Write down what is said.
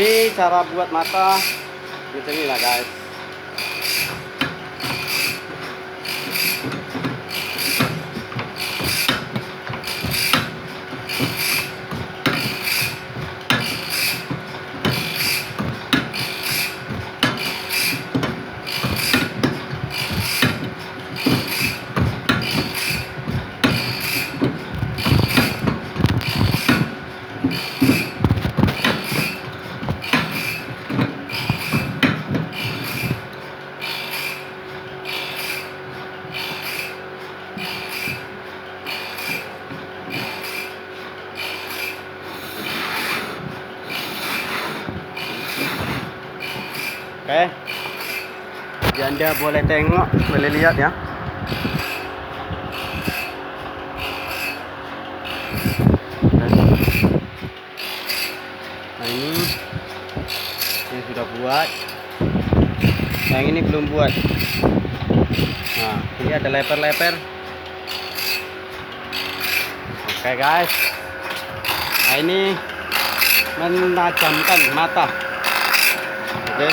Ini cara buat mata macam inilah guys. Oke, jadi Anda boleh tengok, boleh lihat ya. Nah ini sudah buat, yang ini belum buat. Nah ini ada leper-leper. Oke guys, nah ini menajamkan mata. Oke.